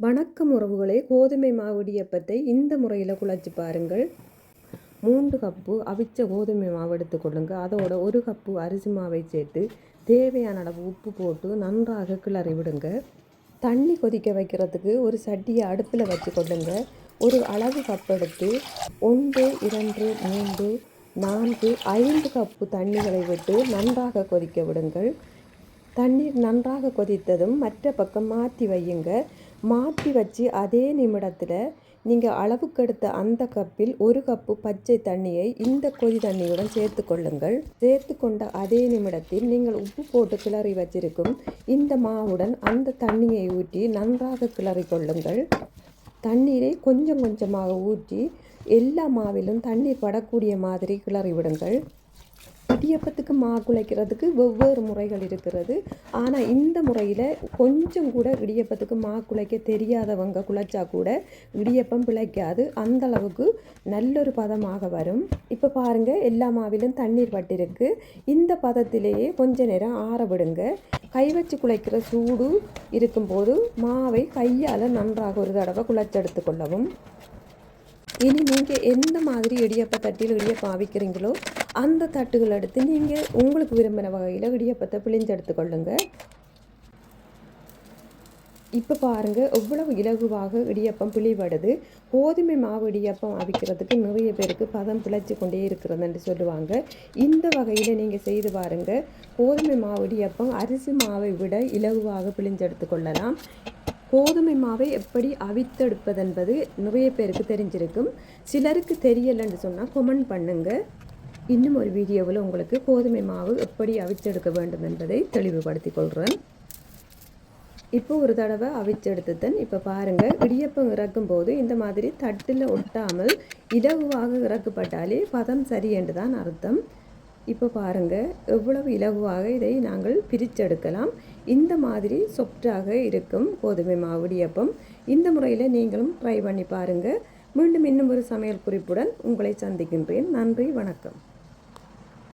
வணக்கம் உறவுகளே, கோதுமை மாவு இடியப்பத்தை இந்த முறையில் குழச்சி பாருங்கள். 3 கப்பு அவிச்ச கோதுமை மாவு எடுத்துக்கொள்ளுங்க. அதோட 1 கப்பு அரிசி மாவை சேர்த்து தேவையான அளவு உப்பு போட்டு நன்றாக கிளறி விடுங்க. தண்ணி கொதிக்க வைக்கிறதுக்கு ஒரு சட்டியை அடுப்பில் வச்சு கொள்ளுங்க. ஒரு அளவு கப் எடுத்து 1 2 3 4 5 கப்பு தண்ணிகளை விட்டு நன்றாக கொதிக்க விடுங்கள். தண்ணீர் நன்றாக கொதித்ததும் மற்ற பக்கம் மாற்றி வையுங்க. மாற்றி வச்சு அதே நிமிடத்தில் நீங்கள் அளவுக்கு எடுத்த அந்த கப்பில் 1 கப்பு பச்சை தண்ணியை இந்த கொதி தண்ணியுடன் சேர்த்து கொள்ளுங்கள். சேர்த்து கொண்ட அதே நிமிடத்தில் நீங்கள் உப்பு போட்டு கிளறி வச்சிருக்கும் இந்த மாவுடன் அந்த தண்ணியை ஊற்றி நன்றாக கிளறி கொள்ளுங்கள். தண்ணீரை கொஞ்சம் கொஞ்சமாக ஊற்றி எல்லா மாவிலும் தண்ணீர் படக்கூடிய மாதிரி கிளறி விடுங்கள். இடியப்பத்துக்கு மாவு குழைக்கிறதுக்கு வெவ்வேறு முறைகள் இருக்கிறது. ஆனால் இந்த முறையில் கொஞ்சம் கூட இடியப்பத்துக்கு மாவு குழைக்க தெரியாதவங்க குழைச்சா கூட இடியப்பம் பிழைக்காது. அந்தளவுக்கு நல்லொரு பதமாக வரும். இப்போ பாருங்கள், எல்லா மாவிலும் தண்ணீர் பட்டிருக்கு. இந்த பதத்திலேயே கொஞ்ச நேரம் ஆற விடுங்க. கை வச்சு குழைக்கிற சூடு இருக்கும்போது மாவை கையால் நன்றாக ஒரு தடவை குழைச்செடுத்து கொள்ளவும். இனி நீங்கள் எந்த மாதிரி இடியப்ப தட்டில் இடியப்பம் அவிக்கிறீங்களோ அந்த தட்டுகள் எடுத்து நீங்கள் உங்களுக்கு விரும்பின வகையில் இடியப்பத்தை பிழிஞ்சு எடுத்துக்கொள்ளுங்க. இப்போ பாருங்கள், எவ்வளவு இலகுவாக இடியப்பம் பிழிபடுது. கோதுமை மாவு இடியப்பம் அவிக்கிறதுக்கு நிறைய பேருக்கு பதம் பிழைச்சி கொண்டே இருக்கிறதுன்னு சொல்லுவாங்க. இந்த வகையில் நீங்கள் செய்து பாருங்கள். கோதுமை மாவு இடியப்பம் அரிசி மாவை விட இலகுவாக பிழிஞ்சு எடுத்துக்கொள்ளலாம். கோதுமை மாவை எப்படி அவித்தெடுப்பது என்பது நிறைய பேருக்கு தெரிஞ்சிருக்கும். சிலருக்கு தெரியலைன்னு சொன்னால் கமெண்ட் பண்ணுங்கள். இன்னும் ஒரு வீடியோவில் உங்களுக்கு கோதுமை மாவு எப்படி அவிச்செடுக்க வேண்டும் என்பதை தெளிவுபடுத்தி கொள்கிறேன். இப்போ ஒரு தடவை அவிச்செடுத்துத்தன். இப்போ பாருங்கள், இடியப்பம் இறக்கும் போது இந்த மாதிரி தட்டில் ஒட்டாமல் இலகுவாக இறக்கப்பட்டாலே பதம் சரி என்று தான் அர்த்தம். இப்போ பாருங்கள், எவ்வளவு இலகுவாக இதை நாங்கள் பிரித்தெடுக்கலாம். இந்த மாதிரி சொப்டாக இருக்கும் கோதுமை மாவு இடியப்பம். இந்த முறையில் நீங்களும் ட்ரை பண்ணி பாருங்கள். மீண்டும் இன்னும் ஒரு சமையல் குறிப்புடன் உங்களை சந்திக்கின்றேன். நன்றி, வணக்கம்.